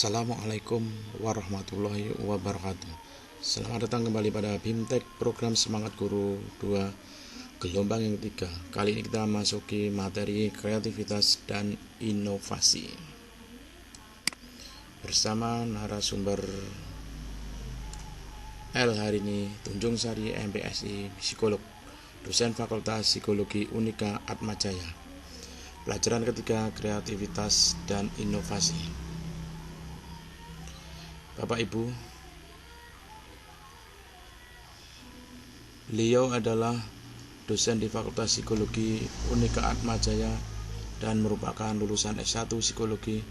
Assalamualaikum warahmatullahi wabarakatuh. Selamat datang kembali pada BIMTEK Program Semangat Guru 2 gelombang yang ketiga. Kali ini kita masuki materi kreativitas dan inovasi bersama narasumber L hari ini, Tunjung Sari MPSI, psikolog, dosen Fakultas Psikologi Unika Atmajaya. Pelajaran ketiga, kreativitas dan inovasi. Bapak Ibu, beliau adalah dosen di Fakultas Psikologi Unika Atmajaya dan merupakan lulusan S1 Psikologi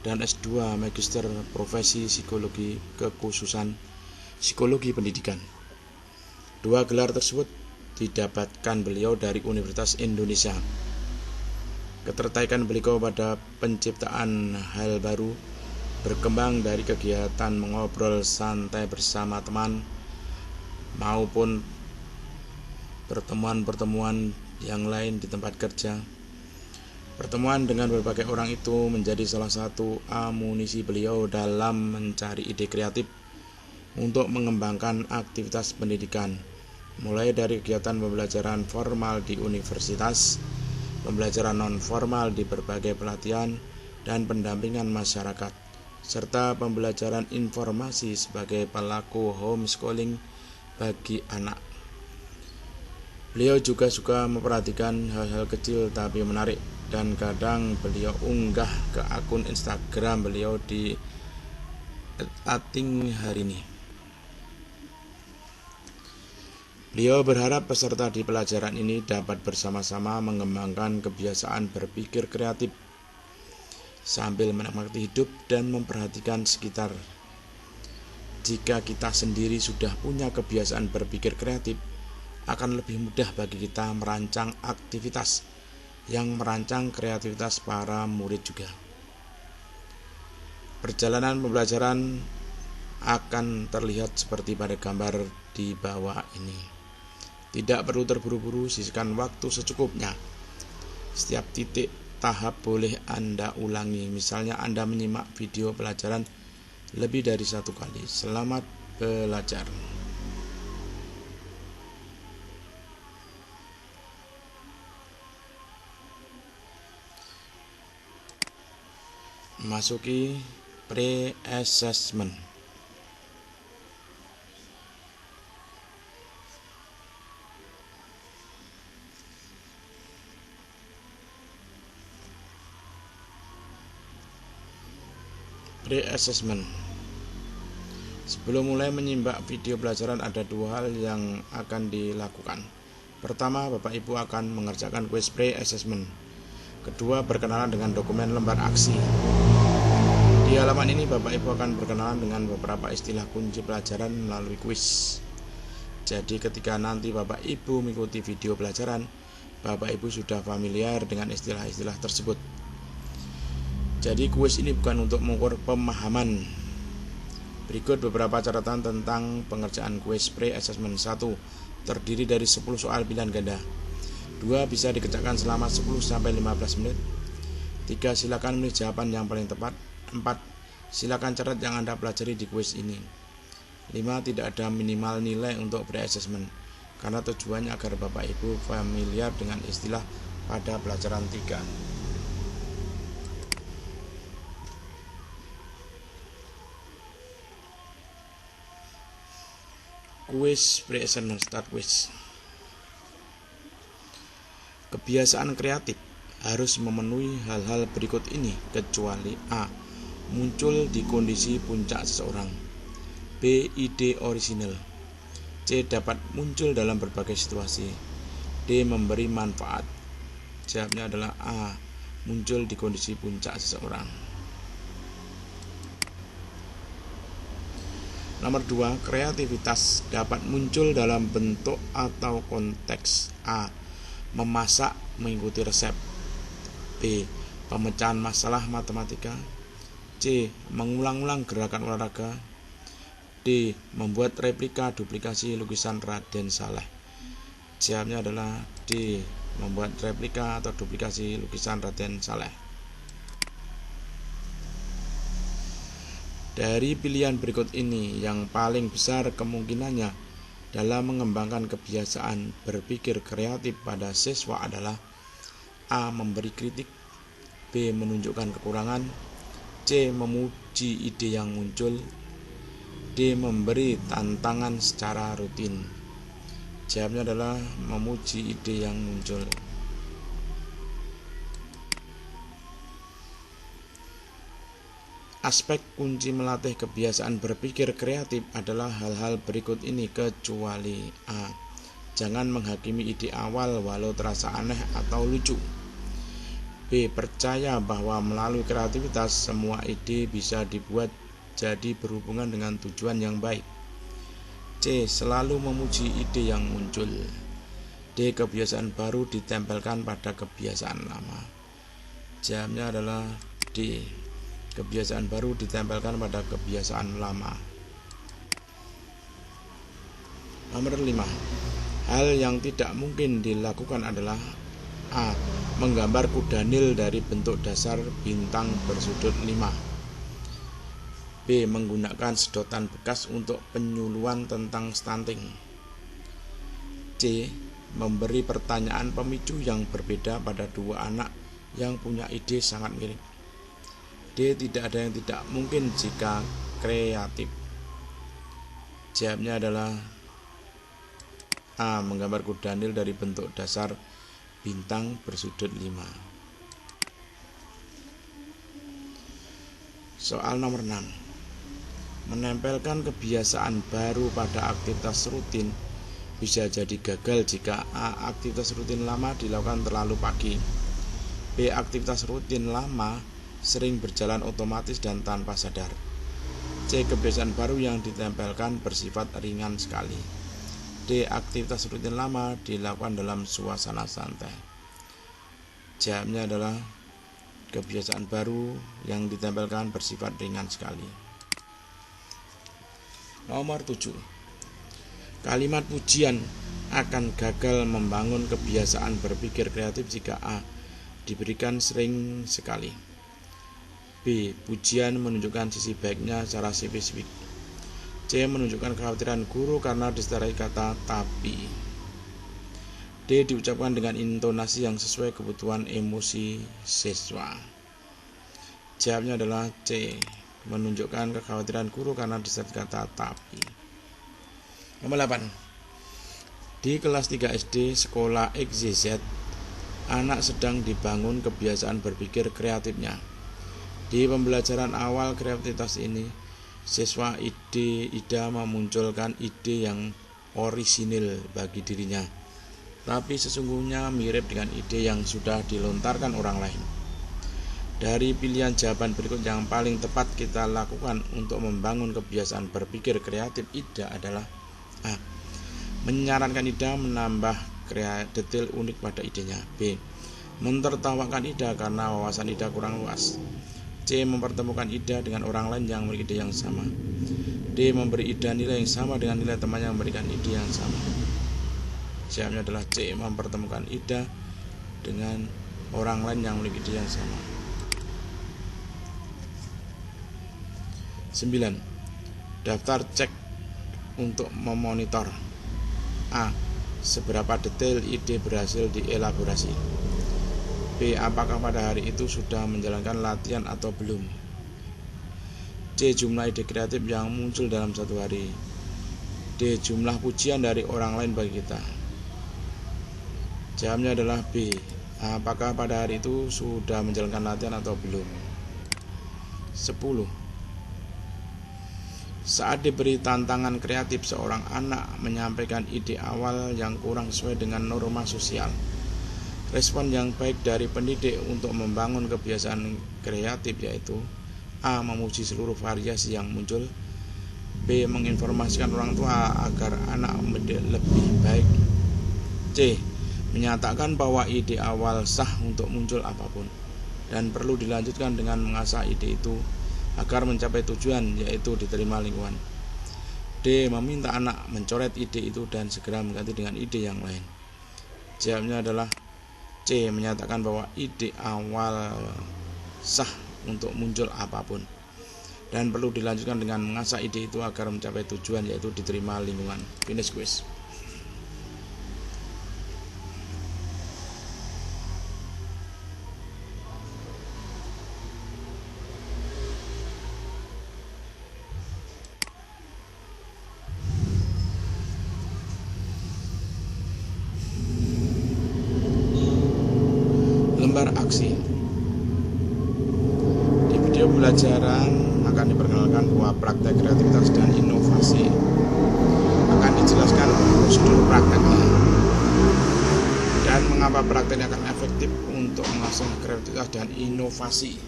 dan S2 Magister Profesi Psikologi kekhususan Psikologi Pendidikan. Dua gelar tersebut didapatkan beliau dari Universitas Indonesia. Ketertarikan beliau pada penciptaan hal baru berkembang dari kegiatan mengobrol santai bersama teman maupun pertemuan-pertemuan yang lain di tempat kerja. Pertemuan dengan berbagai orang itu menjadi salah satu amunisi beliau dalam mencari ide kreatif untuk mengembangkan aktivitas pendidikan, mulai dari kegiatan pembelajaran formal di universitas, pembelajaran non-formal di berbagai pelatihan dan pendampingan masyarakat, serta pembelajaran informasi sebagai pelaku homeschooling bagi anak. Beliau juga suka memperhatikan hal-hal kecil tapi menarik, dan kadang beliau unggah ke akun Instagram beliau di @ating hari ini. Beliau berharap peserta di pelajaran ini dapat bersama-sama mengembangkan kebiasaan berpikir kreatif sambil menikmati hidup dan memperhatikan sekitar. Jika kita sendiri sudah punya kebiasaan berpikir kreatif, akan lebih mudah bagi kita merancang aktivitas yang merancang kreativitas para murid juga. Perjalanan pembelajaran akan terlihat seperti pada gambar di bawah ini. Tidak perlu terburu-buru, sisihkan waktu secukupnya. Setiap titik tahap boleh Anda ulangi. Misalnya Anda menyimak video pelajaran lebih dari satu kali. Selamat belajar. Masuki pre-assessment. Pre-assessment. Sebelum mulai menyimak video pelajaran, ada dua hal yang akan dilakukan. Pertama, Bapak Ibu akan mengerjakan kuis pre-assessment. Kedua, berkenalan dengan dokumen lembar aksi. Di halaman ini Bapak Ibu akan berkenalan dengan beberapa istilah kunci pelajaran melalui kuis. Jadi ketika nanti Bapak Ibu mengikuti video pelajaran, Bapak Ibu sudah familiar dengan istilah-istilah tersebut. Jadi kuis ini bukan untuk mengukur pemahaman. Berikut beberapa catatan tentang pengerjaan kuis pre-assessment. 1. Terdiri dari 10 soal pilihan ganda. 2. Bisa dikerjakan selama 10-15 menit. 3. Silakan memilih jawaban yang paling tepat. 4. Silakan catat yang Anda pelajari di kuis ini. 5. Tidak ada minimal nilai untuk pre-assessment, karena tujuannya agar Bapak Ibu familiar dengan istilah pada pelajaran 3. Kuis pre-assessment. Start quiz. Kebiasaan kreatif harus memenuhi hal-hal berikut ini kecuali A. Muncul di kondisi puncak seseorang. B. Ide orisinal. C. Dapat muncul dalam berbagai situasi. D. Memberi manfaat. Jawabnya adalah A. Muncul di kondisi puncak seseorang. Nomor 2. Kreativitas dapat muncul dalam bentuk atau konteks. A. Memasak mengikuti resep. B. Pemecahan masalah matematika. C. Mengulang-ulang gerakan olahraga. D. Membuat replika duplikasi lukisan Raden Saleh. Jawabnya adalah D. Membuat replika atau duplikasi lukisan Raden Saleh. Dari pilihan berikut ini, yang paling besar kemungkinannya dalam mengembangkan kebiasaan berpikir kreatif pada siswa adalah A. Memberi kritik, B. Menunjukkan kekurangan, C. Memuji ide yang muncul, D. Memberi tantangan secara rutin. Jawabnya adalah memuji ide yang muncul. Aspek kunci melatih kebiasaan berpikir kreatif adalah hal-hal berikut ini kecuali A. Jangan menghakimi ide awal walau terasa aneh atau lucu. B. Percaya bahwa melalui kreativitas semua ide bisa dibuat jadi berhubungan dengan tujuan yang baik. C. Selalu memuji ide yang muncul. D. Kebiasaan baru ditempelkan pada kebiasaan lama. Jawabnya adalah D. Kebiasaan baru ditempelkan pada kebiasaan lama. Nomor 5. Hal yang tidak mungkin dilakukan adalah A. Menggambar kuda nil dari bentuk dasar bintang bersudut 5. B. Menggunakan sedotan bekas untuk penyuluhan tentang stunting. C. Memberi pertanyaan pemicu yang berbeda pada dua anak yang punya ide sangat mirip. D. Tidak ada yang tidak mungkin jika kreatif. Jawabnya adalah A. Menggambar kuda nil dari bentuk dasar bintang bersudut 5. Soal nomor 6. Menempelkan kebiasaan baru pada aktivitas rutin bisa jadi gagal jika A. Aktivitas rutin lama dilakukan terlalu pagi, B. Aktivitas rutin lama sering berjalan otomatis dan tanpa sadar, C. Kebiasaan baru yang ditempelkan bersifat ringan sekali, D. Aktivitas rutin lama dilakukan dalam suasana santai. Jawabnya adalah kebiasaan baru yang ditempelkan bersifat ringan sekali. Nomor 7. Kalimat pujian akan gagal membangun kebiasaan berpikir kreatif jika A. Diberikan sering sekali, B. Pujian menunjukkan sisi baiknya secara spesifik, C. Menunjukkan kekhawatiran guru karena disertai kata tapi, D. Diucapkan dengan intonasi yang sesuai kebutuhan emosi siswa. Jawabnya adalah C. Menunjukkan kekhawatiran guru karena disertai kata tapi. Nomor 8. Di kelas 3 SD sekolah XYZ, anak sedang dibangun kebiasaan berpikir kreatifnya. Di pembelajaran awal kreativitas ini, siswa Ida memunculkan ide yang orisinil bagi dirinya, tapi sesungguhnya mirip dengan ide yang sudah dilontarkan orang lain. Dari pilihan jawaban berikut yang paling tepat kita lakukan untuk membangun kebiasaan berpikir kreatif Ida adalah A. Menyarankan Ida menambah detail unik pada idenya, B. Mentertawakan Ida karena wawasan Ida kurang luas, C. Mempertemukan Ida dengan orang lain yang memiliki ide yang sama, D. Memberi Ida nilai yang sama dengan nilai teman yang memberikan ide yang sama. Jawabnya adalah C. Mempertemukan Ida dengan orang lain yang memiliki ide yang sama. 9. Daftar cek untuk memonitor. A. Seberapa detail ide berhasil dielaborasi, B. Apakah pada hari itu sudah menjalankan latihan atau belum, C. Jumlah ide kreatif yang muncul dalam satu hari, D. Jumlah pujian dari orang lain bagi kita. Jawabnya adalah B. Apakah pada hari itu sudah menjalankan latihan atau belum. 10. Saat diberi tantangan kreatif, seorang anak menyampaikan ide awal yang kurang sesuai dengan norma sosial. Respon yang baik dari pendidik untuk membangun kebiasaan kreatif yaitu A. Memuji seluruh variasi yang muncul, B. Menginformasikan orang tua agar anak mendidik lebih baik, C. Menyatakan bahwa ide awal sah untuk muncul apapun dan perlu dilanjutkan dengan mengasah ide itu agar mencapai tujuan yaitu diterima lingkungan, D. Meminta anak mencoret ide itu dan segera mengganti dengan ide yang lain. Jawabnya adalah C. Menyatakan bahwa ide awal sah untuk muncul apapun dan perlu dilanjutkan dengan mengasah ide itu agar mencapai tujuan, yaitu diterima lingkungan. Finish quiz. Lembar aksi. Di video pembelajaran akan diperkenalkan bahwa praktek kreativitas dan inovasi. Akan dijelaskan prosedur prakteknya dan mengapa prakteknya akan efektif untuk mengasah kreativitas dan inovasi.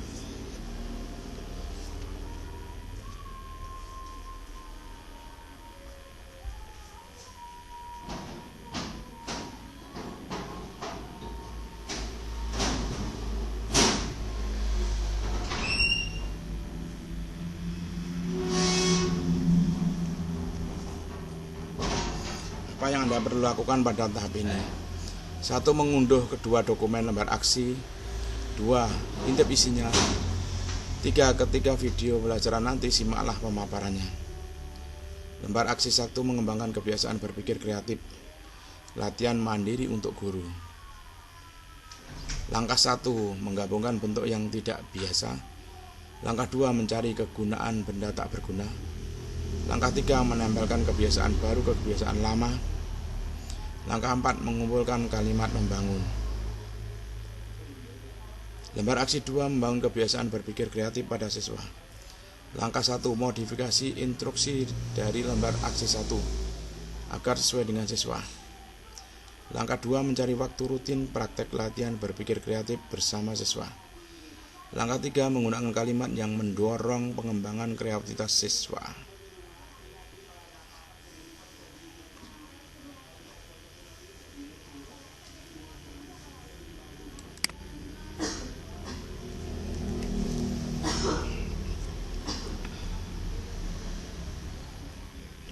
Apa yang Anda perlu lakukan pada tahap ini? 1. Mengunduh kedua dokumen lembar aksi. 2. Intip isinya. 3. Ketika video pembelajaran nanti, simaklah pemaparannya. Lembar aksi 1. Mengembangkan kebiasaan berpikir kreatif. Latihan mandiri untuk guru. Langkah 1. Menggabungkan bentuk yang tidak biasa. Langkah 2. Mencari kegunaan benda tak berguna. Langkah 3. Menempelkan kebiasaan baru ke kebiasaan lama. Langkah 4. Mengumpulkan kalimat membangun. Lembar aksi 2. Membangun kebiasaan berpikir kreatif pada siswa. Langkah 1. Modifikasi instruksi dari lembar aksi 1 agar sesuai dengan siswa. Langkah 2. Mencari waktu rutin praktek latihan berpikir kreatif bersama siswa. Langkah 3. Menggunakan kalimat yang mendorong pengembangan kreativitas siswa.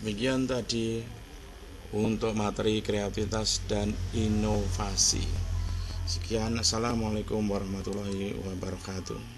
Demikian tadi untuk materi kreativitas dan inovasi. Sekian, assalamualaikum warahmatullahi wabarakatuh.